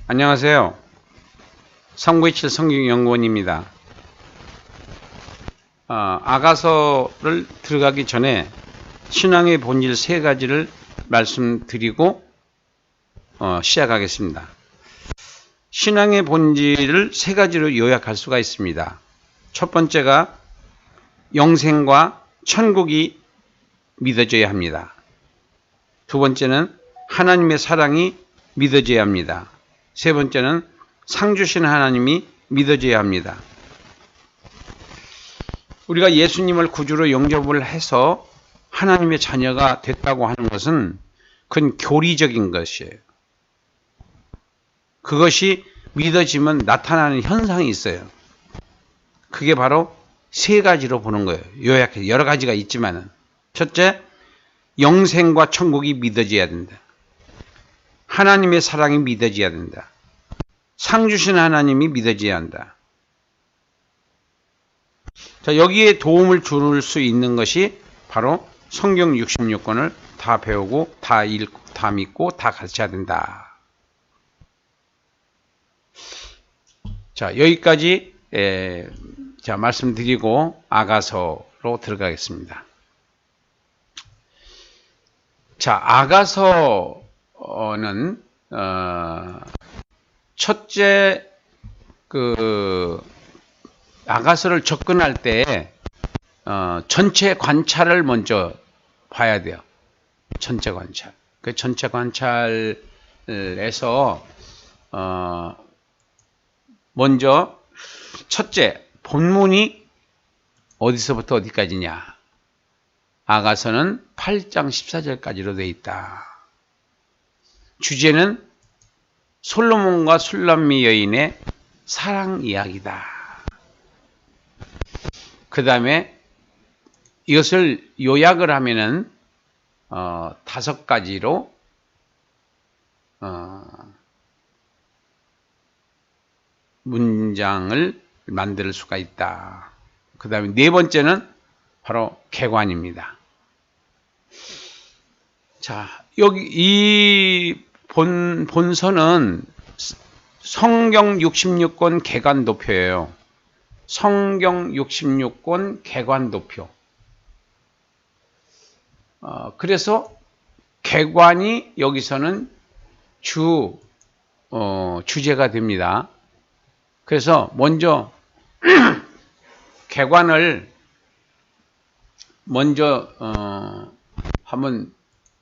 안녕하세요. 3927 성경연구원입니다. 아가서를 들어가기 전에 신앙의 본질 세 가지를 말씀드리고 시작하겠습니다. 신앙의 본질을 세 가지로 요약할 수가 있습니다. 첫 번째가 영생과 천국이 믿어져야 합니다. 두 번째는 하나님의 사랑이 믿어져야 합니다. 세 번째는 상 주신 하나님이 믿어져야 합니다. 우리가 예수님을 구주로 영접을 해서 하나님의 자녀가 됐다고 하는 것은 그건 교리적인 것이에요. 그것이 믿어지면 나타나는 현상이 있어요. 그게 바로 세 가지로 보는 거예요. 요약해서 여러 가지가 있지만은. 첫째, 영생과 천국이 믿어져야 된다. 하나님의 사랑이 믿어져야 된다. 상 주신 하나님이 믿어져야 한다. 자, 여기에 도움을 줄 수 있는 것이 바로 성경 66권을 다 배우고 다 읽고 다 믿고 다 가르쳐야 된다. 자, 여기까지 말씀드리고 아가서로 들어가겠습니다. 자, 아가서는 첫째 아가서를 접근할 때 전체 관찰을 먼저 봐야 돼요. 전체 관찰. 그 전체 관찰에서 먼저 첫째 본문이 어디서부터 어디까지냐? 아가서는 8장 14절까지로 되어 있다. 주제는 솔로몬과 술람미 여인의 사랑 이야기다. 그 다음에 이것을 요약을 하면은 5가지로 문장을 만들 수가 있다. 그 다음에 네 번째는 바로 개관입니다. 자, 여기 이 본서는 성경 66권 개관도표예요. 성경 66권 개관도표. 그래서 개관이 여기서는 주제가 됩니다. 그래서 먼저 개관을 먼저 한번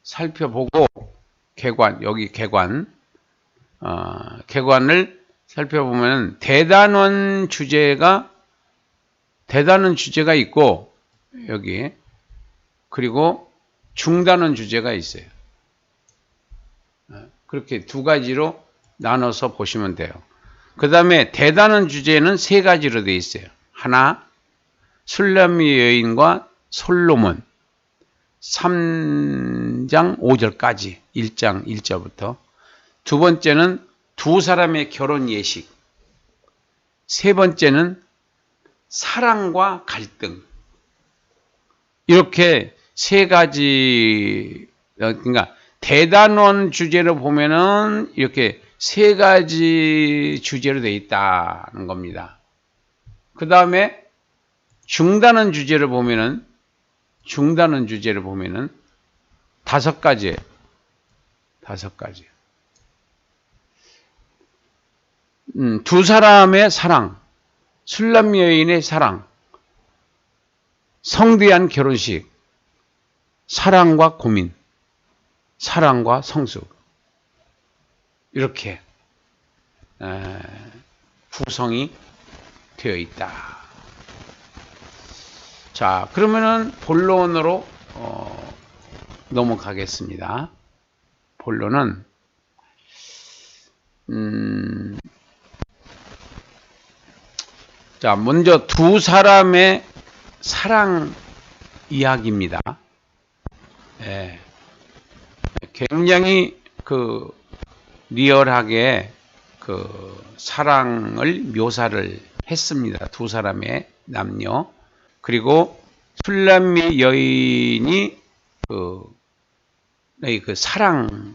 살펴보고 여기 개관을 살펴보면 대단원 주제가 있고 여기 그리고 중단원 주제가 있어요. 그렇게 두 가지로 나눠서 보시면 돼요. 그 다음에 대단원 주제는 세 가지로 되어 있어요. 하나, 술람미 여인과 솔로몬 3장 5절까지 1장 1절부터. 두 번째는 두 사람의 결혼 예식. 세 번째는 사랑과 갈등. 이렇게 세 가지, 그러니까 대단원 주제로 보면은 이렇게 세 가지 주제로 되어 있다는 겁니다. 그 다음에 중단원 주제를 보면은 5가지예요. 5가지. 두 사람의 사랑, 술람미 여인의 사랑, 성대한 결혼식, 사랑과 고민, 사랑과 성숙. 이렇게 구성이 되어 있다. 자, 그러면은 본론으로 넘어가겠습니다. 본론은 자, 먼저 두 사람의 사랑 이야기입니다. 굉장히 리얼하게 사랑을 묘사를 했습니다. 두 사람의 남녀. 그리고 술람미 여인이 사랑의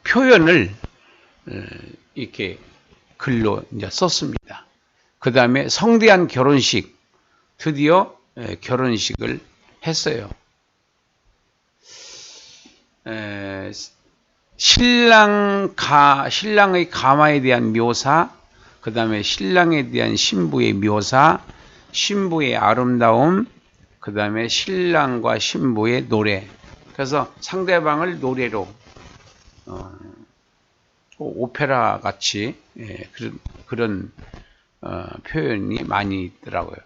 표현을 이렇게 글로 이제 썼습니다. 그 다음에 성대한 결혼식, 드디어 결혼식을 했어요. 신랑의 가마에 대한 묘사, 그 다음에 신랑에 대한 신부의 묘사, 신부의 아름다움, 그 다음에 신랑과 신부의 노래. 그래서 상대방을 노래로 오페라 같이 그런 표현이 많이 있더라고요.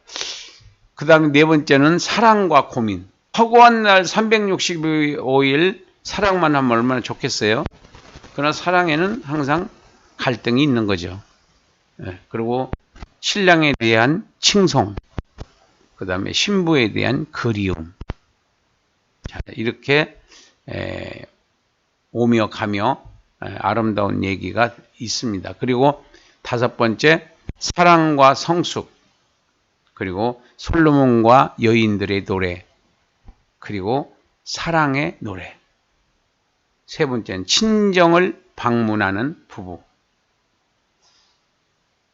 그 다음에 네 번째는 사랑과 고민. 허구한 날 365일 사랑만 하면 얼마나 좋겠어요. 그러나 사랑에는 항상 갈등이 있는 거죠. 그리고 신랑에 대한 칭송, 그 다음에 신부에 대한 그리움. 자, 이렇게 오며 가며 아름다운 얘기가 있습니다. 그리고 다섯 번째, 사랑과 성숙, 그리고 솔로몬과 여인들의 노래, 그리고 사랑의 노래. 세 번째는 친정을 방문하는 부부.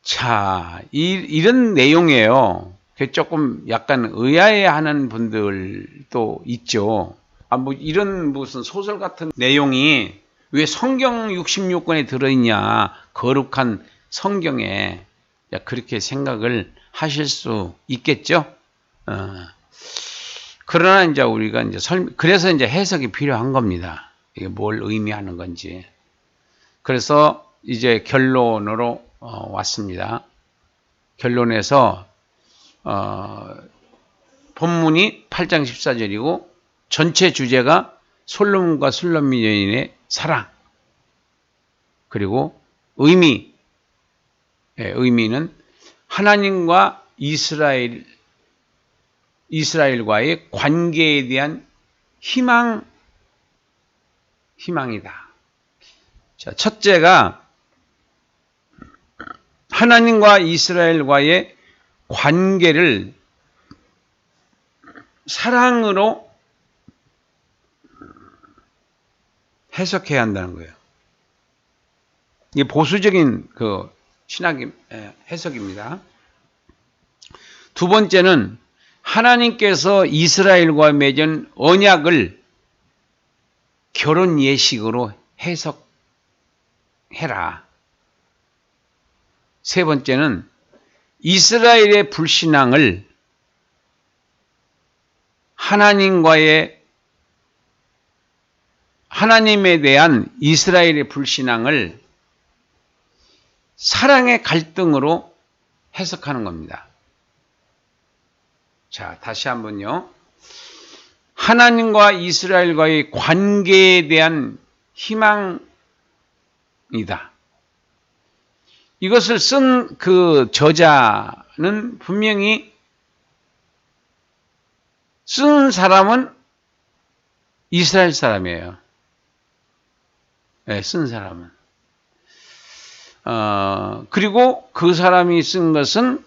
자, 이런 내용이에요. 조금 약간 의아해하는 분들도 있죠. 뭐 이런 무슨 소설 같은 내용이 왜 성경 66권에 들어있냐, 거룩한 성경에. 그렇게 생각을 하실 수 있겠죠. 그러나 이제 우리가 이제 그래서 이제 해석이 필요한 겁니다. 이게 뭘 의미하는 건지. 그래서 이제 결론으로 왔습니다. 결론에서 본문이 8장 14절이고 전체 주제가 솔로몬과 술람미 여인의 사랑, 그리고 의미는 하나님과 이스라엘과의 관계에 대한 희망이다. 자, 첫째가 하나님과 이스라엘과의 관계를 사랑으로 해석해야 한다는 거예요. 이게 보수적인 신학의 해석입니다. 두 번째는 하나님께서 이스라엘과 맺은 언약을 결혼 예식으로 해석해라. 세 번째는 이스라엘의 불신앙을 하나님에 대한 이스라엘의 불신앙을 사랑의 갈등으로 해석하는 겁니다. 자, 다시 한번요. 하나님과 이스라엘과의 관계에 대한 희망이다. 이것을 쓴 그 저자는 분명히 쓴 사람은 이스라엘 사람이에요. 네, 쓴 사람은. 그리고 그 사람이 쓴 것은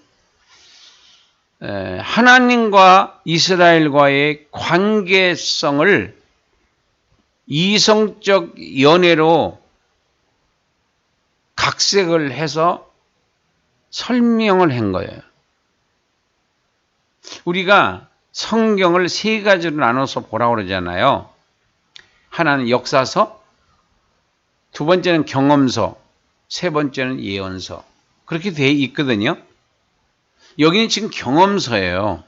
하나님과 이스라엘과의 관계성을 이성적 연애로 각색을 해서 설명을 한 거예요. 우리가 성경을 세 가지로 나눠서 보라고 그러잖아요. 하나는 역사서, 두 번째는 경험서, 세 번째는 예언서. 그렇게 돼 있거든요. 여기는 지금 경험서예요.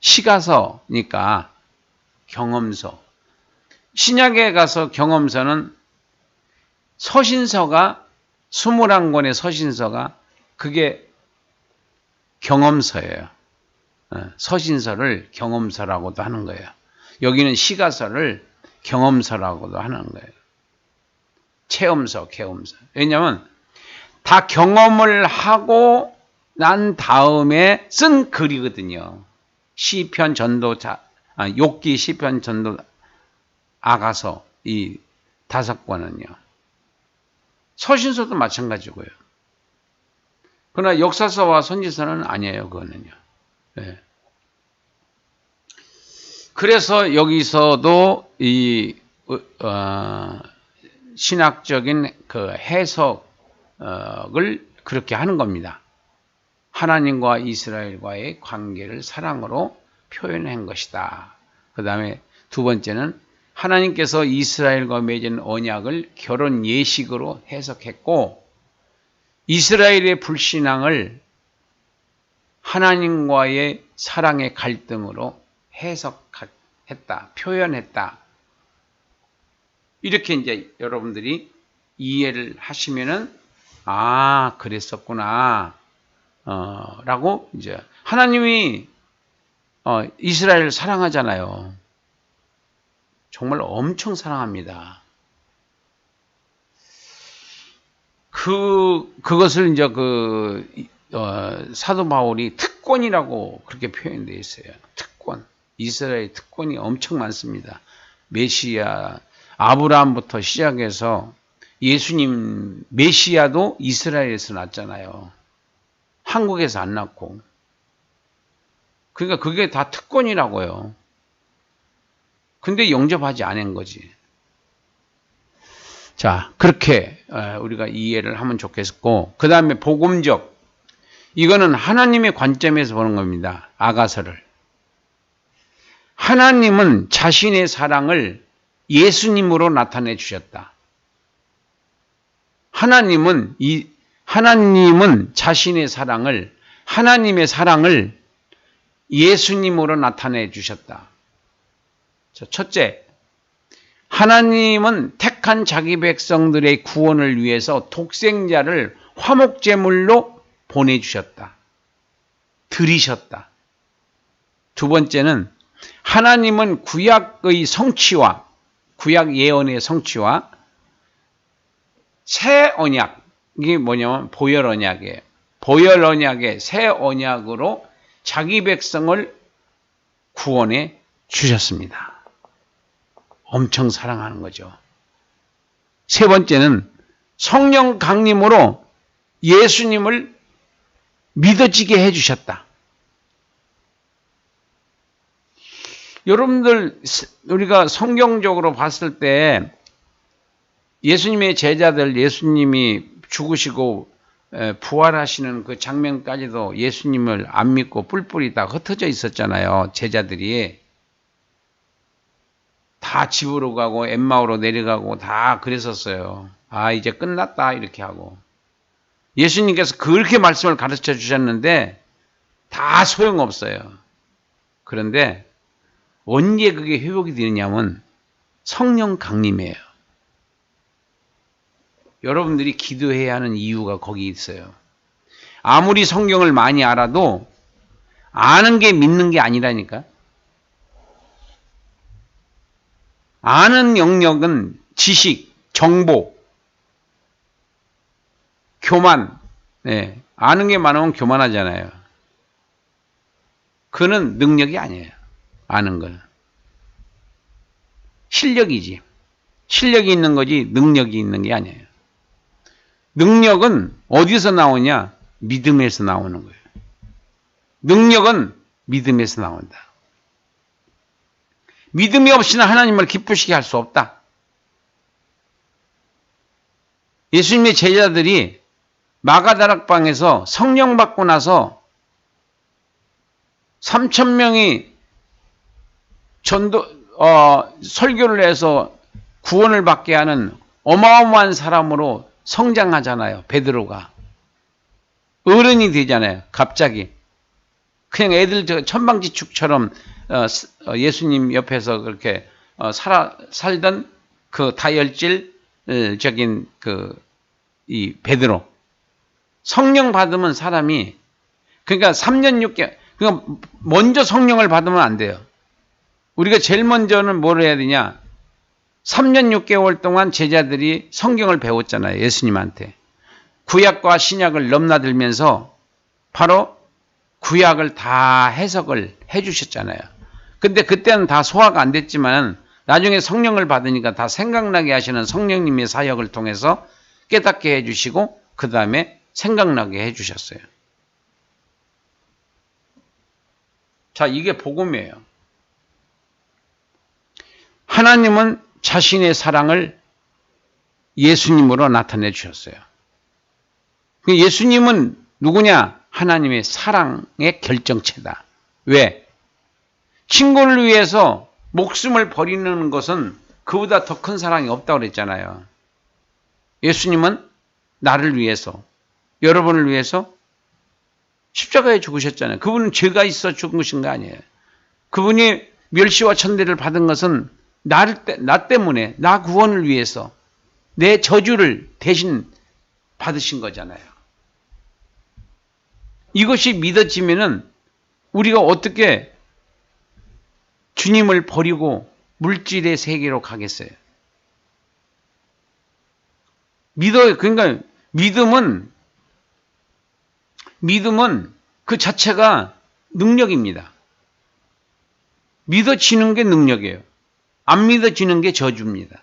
시가서니까 경험서. 신약에 가서 경험서는 서신서가 21권의 서신서가 그게 경험서예요. 서신서를 경험서라고도 하는 거예요. 여기는 시가서를 경험서라고도 하는 거예요. 체험서, 경험서. 왜냐하면 다 경험을 하고 난 다음에 쓴 글이거든요. 시편, 전도, 욥기, 시편, 전도, 아가서 이 5권은요. 서신서도 마찬가지고요. 그러나 역사서와 선지서는 아니에요. 그거는요. 네. 그래서 여기서도 이 신학적인 그 해석을 그렇게 하는 겁니다. 하나님과 이스라엘과의 관계를 사랑으로 표현한 것이다. 그 다음에 두 번째는 하나님께서 이스라엘과 맺은 언약을 결혼 예식으로 해석했고, 이스라엘의 불신앙을 하나님과의 사랑의 갈등으로 해석했다, 표현했다. 이렇게 이제 여러분들이 이해를 하시면은, 아, 그랬었구나. 라고 이제 하나님이 이스라엘을 사랑하잖아요. 정말 엄청 사랑합니다. 그것을 이제 사도 바울이 특권이라고 그렇게 표현되어 있어요. 특권. 이스라엘 특권이 엄청 많습니다. 메시아, 아브라함부터 시작해서 예수님, 메시아도 이스라엘에서 났잖아요. 한국에서 안 났고. 그러니까 그게 다 특권이라고요. 근데 영접하지 않은 거지. 자, 그렇게 우리가 이해를 하면 좋겠고, 그 다음에 복음적. 이거는 하나님의 관점에서 보는 겁니다. 아가서를. 하나님은 자신의 사랑을 예수님으로 나타내 주셨다. 하나님은 자신의 사랑을, 하나님의 사랑을 예수님으로 나타내 주셨다. 첫째, 하나님은 택한 자기 백성들의 구원을 위해서 독생자를 화목제물로 보내주셨다. 드리셨다. 두 번째는 하나님은 구약의 성취와, 구약 예언의 성취와 새 언약, 이게 뭐냐면 보혈 언약이에요. 보혈 언약의 새 언약으로 자기 백성을 구원해 주셨습니다. 엄청 사랑하는 거죠. 세 번째는 성령 강림으로 예수님을 믿어지게 해주셨다. 여러분들, 우리가 성경적으로 봤을 때 예수님의 제자들, 예수님이 죽으시고 부활하시는 그 장면까지도 예수님을 안 믿고 뿔뿔이 다 흩어져 있었잖아요. 제자들이. 다 집으로 가고 엠마오로 내려가고 다 그랬었어요. 아, 이제 끝났다 이렇게 하고. 예수님께서 그렇게 말씀을 가르쳐 주셨는데 다 소용없어요. 그런데 언제 그게 회복이 되느냐면 성령 강림이에요. 여러분들이 기도해야 하는 이유가 거기 있어요. 아무리 성경을 많이 알아도 아는 게 믿는 게 아니라니까. 아는 영역은 지식, 정보, 교만. 네, 아는 게 많으면 교만하잖아요. 그는 능력이 아니에요. 아는 건. 실력이지. 실력이 있는 거지 능력이 있는 게 아니에요. 능력은 어디서 나오냐? 믿음에서 나오는 거예요. 능력은 믿음에서 나온다. 믿음이 없이는 하나님을 기쁘시게 할 수 없다. 예수님의 제자들이 마가다락방에서 성령 받고 나서 3,000명이 설교를 해서 구원을 받게 하는 어마어마한 사람으로 성장하잖아요. 베드로가. 어른이 되잖아요. 갑자기. 그냥 애들 천방지축처럼 예수님 옆에서 그렇게 살던 그 다혈질적인 이 베드로. 성령 받으면 사람이, 그러니까 3년 6개월, 그러니까 먼저 성령을 받으면 안 돼요. 우리가 제일 먼저는 뭘 해야 되냐? 3년 6개월 동안 제자들이 성경을 배웠잖아요. 예수님한테. 구약과 신약을 넘나들면서 바로 구약을 다 해석을 해 주셨잖아요. 근데 그때는 다 소화가 안 됐지만 나중에 성령을 받으니까 다 생각나게 하시는 성령님의 사역을 통해서 깨닫게 해 주시고 그 다음에 생각나게 해 주셨어요. 자, 이게 복음이에요. 하나님은 자신의 사랑을 예수님으로 나타내 주셨어요. 예수님은 누구냐? 하나님의 사랑의 결정체다. 왜? 친구를 위해서 목숨을 버리는 것은 그보다 더 큰 사랑이 없다고 그랬잖아요. 예수님은 나를 위해서, 여러분을 위해서 십자가에 죽으셨잖아요. 그분은 죄가 있어 죽으신 거 아니에요. 그분이 멸시와 천대를 받은 것은 나 때문에, 나 구원을 위해서 내 저주를 대신 받으신 거잖아요. 이것이 믿어지면은 우리가 어떻게 주님을 버리고 물질의 세계로 가겠어요? 그러니까 믿음은 그 자체가 능력입니다. 믿어지는 게 능력이에요. 안 믿어지는 게 저주입니다.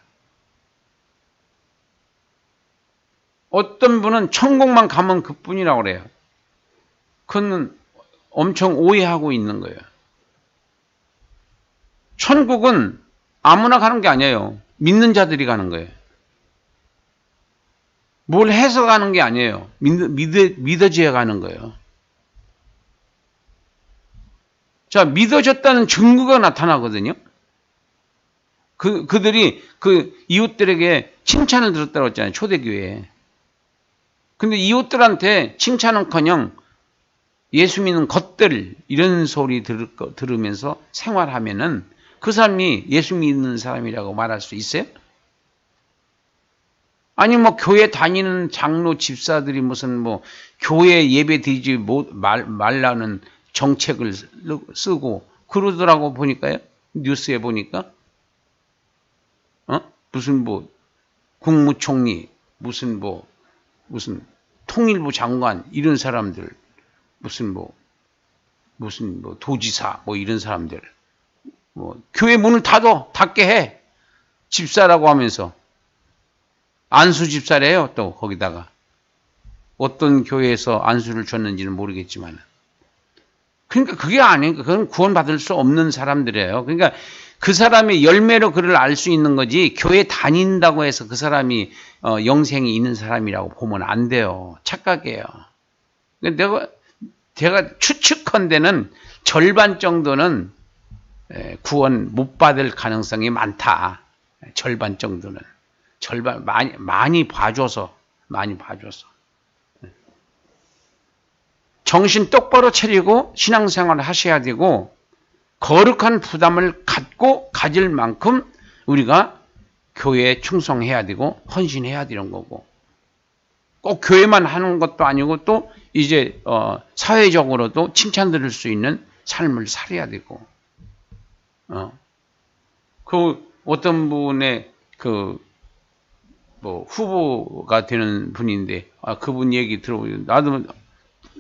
어떤 분은 천국만 가면 그뿐이라고 그래요. 그건 엄청 오해하고 있는 거예요. 천국은 아무나 가는 게 아니에요. 믿는 자들이 가는 거예요. 뭘 해서 가는 게 아니에요. 믿어져야 가는 거예요. 자, 믿어졌다는 증거가 나타나거든요. 그들이 그 이웃들에게 칭찬을 들었다고 했잖아요. 초대교회에. 근데 이웃들한테 칭찬은커녕 예수 믿는 것들 이런 소리 들으면서 생활하면은 그 사람이 예수 믿는 사람이라고 말할 수 있어요? 아니 뭐 교회 다니는 장로 집사들이 무슨 뭐 교회 예배 드리지 말라는 정책을 쓰고 그러더라고 보니까요. 뉴스에 보니까 무슨 뭐 국무총리 무슨 통일부 장관 이런 사람들 무슨 도지사 이런 사람들 교회 문을 닫게 해 집사라고 하면서 안수 집사래요. 또 거기다가 어떤 교회에서 안수를 줬는지는 모르겠지만 그러니까 그게 아니니까 그건 구원받을 수 없는 사람들이에요. 그러니까 그 사람의 열매로 그를 알 수 있는 거지 교회 다닌다고 해서 그 사람이 영생이 있는 사람이라고 보면 안 돼요. 착각이에요. 제가 추측컨대는 절반 정도는 구원 못 받을 가능성이 많다. 절반 정도는. 절반 많이 봐줘서 정신 똑바로 차리고 신앙생활을 하셔야 되고 거룩한 부담을 가질 만큼 우리가 교회에 충성해야 되고 헌신해야 되는 거고 꼭 교회만 하는 것도 아니고 또 이제 사회적으로도 칭찬 들을 수 있는 삶을 살아야 되고 어떤 분의 후보가 되는 분인데 그분 얘기 들어보면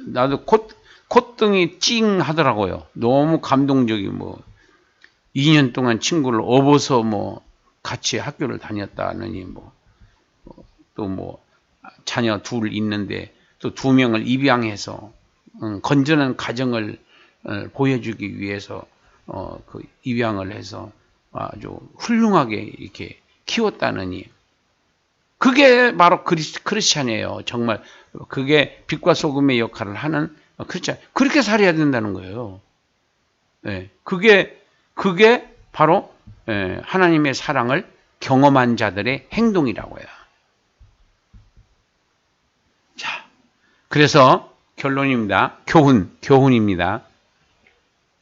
나도 콧등이 찡 하더라고요. 너무 감동적이 2년 동안 친구를 업어서 같이 학교를 다녔다느니 또 자녀 둘 있는데 또 2명을 입양해서 건전한 가정을 보여주기 위해서 그 입양을 해서 아주 훌륭하게 이렇게 키웠다느니 그게 바로 크리스찬이에요. 정말 그게 빛과 소금의 역할을 하는 크리스찬. 그렇게 살아야 된다는 거예요. 네, 그게 바로 하나님의 사랑을 경험한 자들의 행동이라고요. 자, 그래서 결론입니다. 교훈입니다.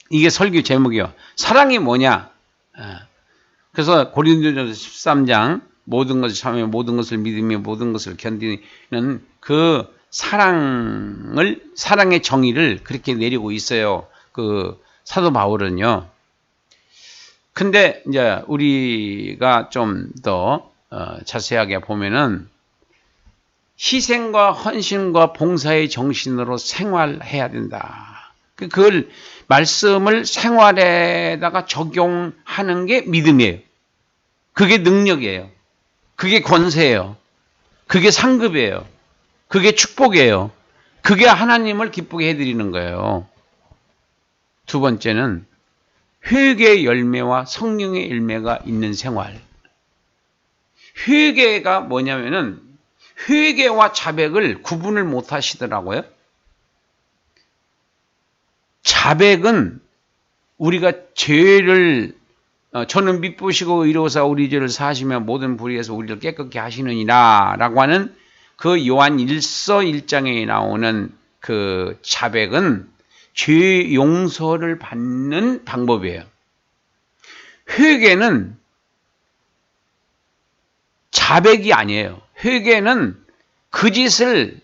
이게 설교 제목이요. 사랑이 뭐냐? 그래서 고린도전서 13장 모든 것을 참으며 모든 것을 믿으며 모든 것을 견디는 그 사랑의 정의를 그렇게 내리고 있어요. 그 사도 바울은요. 근데 이제 우리가 좀 더 자세하게 보면은 희생과 헌신과 봉사의 정신으로 생활해야 된다. 그걸 말씀을 생활에다가 적용하는 게 믿음이에요. 그게 능력이에요. 그게 권세예요. 그게 상급이에요. 그게 축복이에요. 그게 하나님을 기쁘게 해드리는 거예요. 두 번째는 회개의 열매와 성령의 열매가 있는 생활. 회개가 뭐냐면은 회개와 자백을 구분을 못 하시더라고요. 자백은 우리가 죄를 저는 미쁘시고 의로우사 우리 죄를 사하시며 모든 불의에서 우리를 깨끗게 하시느니라 라고 하는 그 요한 1서 1장에 나오는 그 자백은 죄 용서를 받는 방법이에요. 회개는 자백이 아니에요. 회개는 그 짓을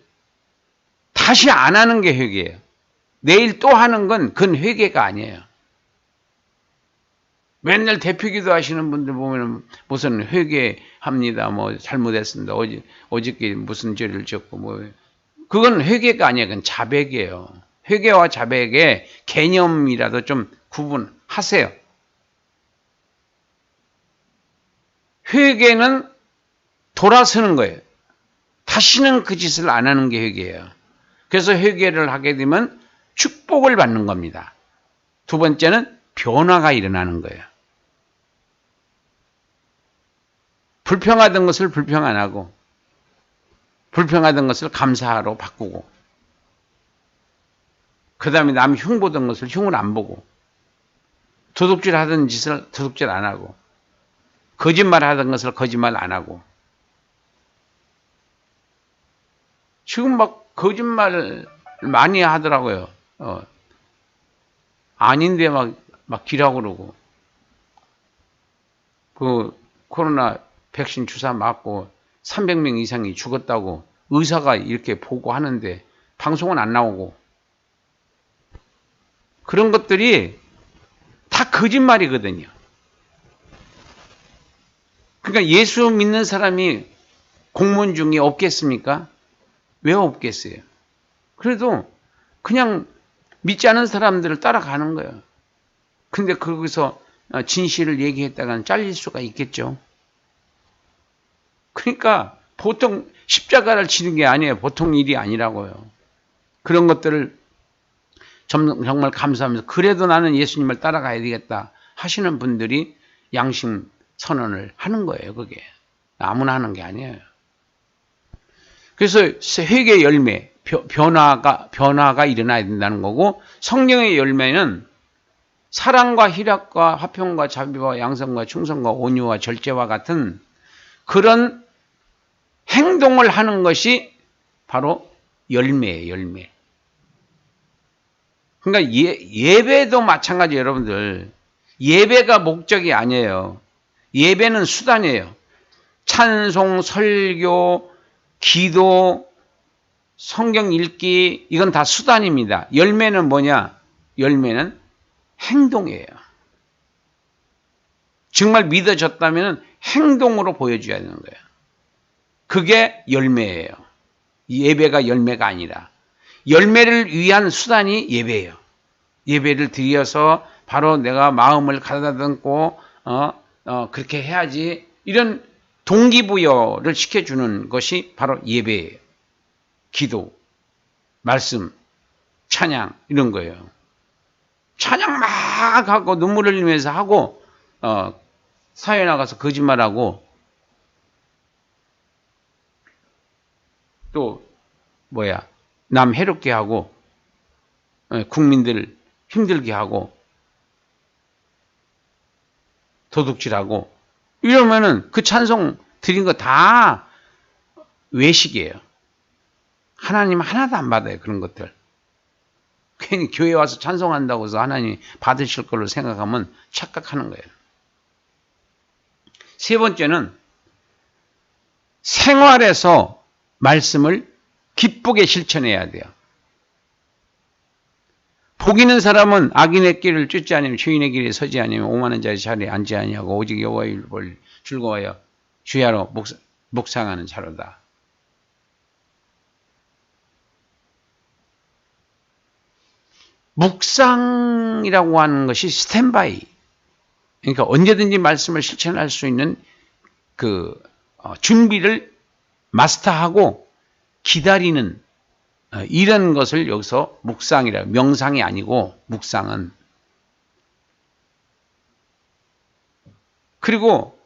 다시 안 하는 게 회개예요. 내일 또 하는 건 그건 회개가 아니에요. 맨날 대표기도 하시는 분들 보면 무슨 회개합니다. 뭐 잘못했습니다. 어저께 무슨 죄를 지었고 뭐 그건 회개가 아니에요. 그건 자백이에요. 회개와 자백의 개념이라도 좀 구분하세요. 회개는 돌아서는 거예요. 다시는 그 짓을 안 하는 게 회개예요. 그래서 회개를 하게 되면 축복을 받는 겁니다. 두 번째는 변화가 일어나는 거예요. 불평하던 것을 불평 안 하고 불평하던 것을 감사로 바꾸고 그 다음에 남 흉 보던 것을 흉을 안 보고 도둑질 하던 짓을 도둑질 안 하고 거짓말 하던 것을 거짓말 안 하고 지금 막 거짓말 많이 하더라고요. 아닌데 막 기라고 그러고 그 코로나 백신 주사 맞고 300명 이상이 죽었다고 의사가 이렇게 보고 하는데 방송은 안 나오고 그런 것들이 다 거짓말이거든요. 그러니까 예수 믿는 사람이 공무원 중에 없겠습니까? 왜 없겠어요? 그래도 그냥 믿지 않은 사람들을 따라가는 거예요. 근데 거기서 진실을 얘기했다가는 잘릴 수가 있겠죠. 그러니까 보통 십자가를 치는 게 아니에요. 보통 일이 아니라고요. 그런 것들을 정말 감사하면서 그래도 나는 예수님을 따라가야 되겠다 하시는 분들이 양심 선언을 하는 거예요. 그게 아무나 하는 게 아니에요. 그래서 회개 열매, 변화가 일어나야 된다는 거고 성령의 열매는 사랑과 희락과 화평과 자비와 양성과 충성과 온유와 절제와 같은 그런 행동을 하는 것이 바로 열매예요. 열매. 그러니까 예배도 마찬가지예요. 여러분들. 예배가 목적이 아니에요. 예배는 수단이에요. 찬송, 설교, 기도, 성경 읽기 이건 다 수단입니다. 열매는 뭐냐? 열매는 행동이에요. 정말 믿어졌다면 행동으로 보여줘야 되는 거예요. 그게 열매예요. 예배가 열매가 아니라 열매를 위한 수단이 예배예요. 예배를 드려서 바로 내가 마음을 가다듬고 그렇게 해야지 이런 동기부여를 시켜주는 것이 바로 예배예요. 기도, 말씀, 찬양 이런 거예요. 찬양 막 하고 눈물을 흘리면서 하고 사회 나가서 거짓말하고 또 남 해롭게 하고 국민들 힘들게 하고 도둑질하고 이러면은 그 찬송 드린 거 다 외식이에요. 하나님 하나도 안 받아요. 그런 것들. 괜히 교회 와서 찬송한다고 해서 하나님이 받으실 걸로 생각하면 착각하는 거예요. 세 번째는 생활에서 말씀을 기쁘게 실천해야 돼요. 복 있는 사람은 악인의 길을 쫓지 아니면 죄인의 길에 서지 아니면 오만한 자의 자리에 앉지 아니하고 오직 여호와의 율법을 즐거워하여 주야로 묵상하는 자로다. 묵상이라고 하는 것이 스탠바이. 그러니까 언제든지 말씀을 실천할 수 있는 그 준비를 마스터하고 기다리는 이런 것을 여기서 묵상이라 명상이 아니고 묵상은 그리고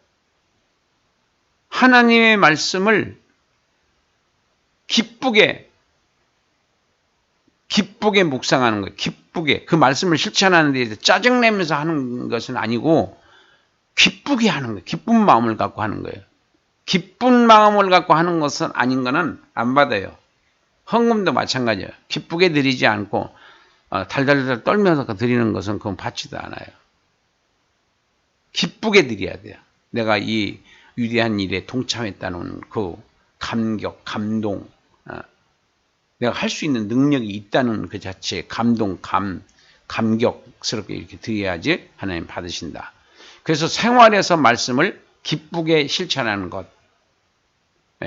하나님의 말씀을 기쁘게 묵상하는 거예요. 기쁘게. 그 말씀을 실천하는 데 짜증내면서 하는 것은 아니고 기쁘게 하는 거예요. 기쁜 마음을 갖고 하는 거예요. 기쁜 마음을 갖고 하는 것은 아닌 거는 안 받아요. 헌금도 마찬가지예요. 기쁘게 드리지 않고 달달달 떨면서 드리는 것은 그건 받지도 않아요. 기쁘게 드려야 돼요. 내가 이 위대한 일에 동참했다는 그 감격, 감동, 내가 할 수 있는 능력이 있다는 그 자체의 감동, 감격스럽게 이렇게 드려야지 하나님 받으신다. 그래서 생활에서 말씀을 기쁘게 실천하는 것.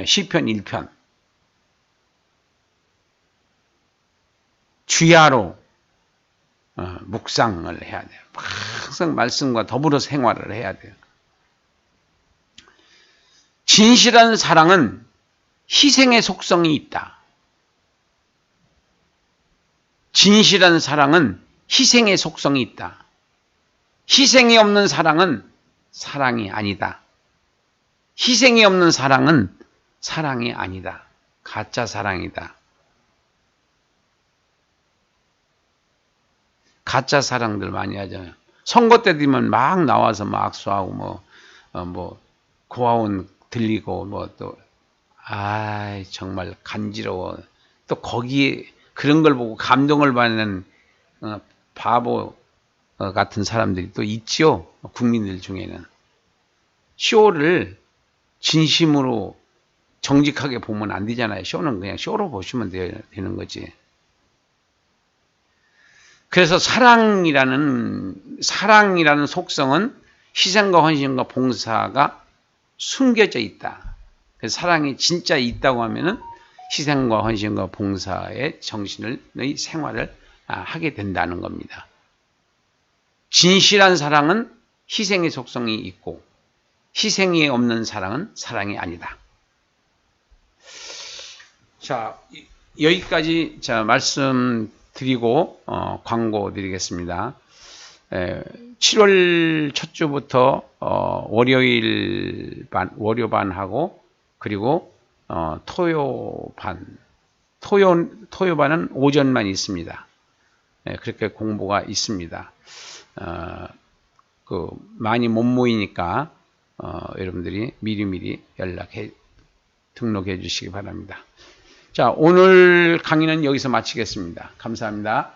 시편 1편. 주야로 묵상을 해야 돼요. 항상 말씀과 더불어 생활을 해야 돼요. 진실한 사랑은 희생의 속성이 있다. 진실한 사랑은 희생의 속성이 있다. 희생이 없는 사랑은 사랑이 아니다. 희생이 없는 사랑은 사랑이 아니다. 가짜 사랑이다. 가짜 사랑들 많이 하잖아요. 선거 때 되면 막 나와서 막 악수하고 고아원 들리고 정말 간지러워. 또 거기에 그런 걸 보고 감동을 받는 바보 같은 사람들이 또 있죠. 국민들 중에는. 쇼를 진심으로 정직하게 보면 안 되잖아요. 쇼는 그냥 쇼로 보시면 되는 거지. 그래서 사랑이라는 속성은 희생과 헌신과 봉사가 숨겨져 있다. 그래서 사랑이 진짜 있다고 하면은 희생과 헌신과 봉사의 정신의 생활을 하게 된다는 겁니다. 진실한 사랑은 희생의 속성이 있고 희생이 없는 사랑은 사랑이 아니다. 자, 여기까지 말씀드리고 광고 드리겠습니다. 7월 첫 주부터 월요반하고 그리고 토요반은 오전만 있습니다. 그렇게 공부가 있습니다. 많이 못 모이니까 여러분들이 미리미리 등록해 주시기 바랍니다. 자, 오늘 강의는 여기서 마치겠습니다. 감사합니다.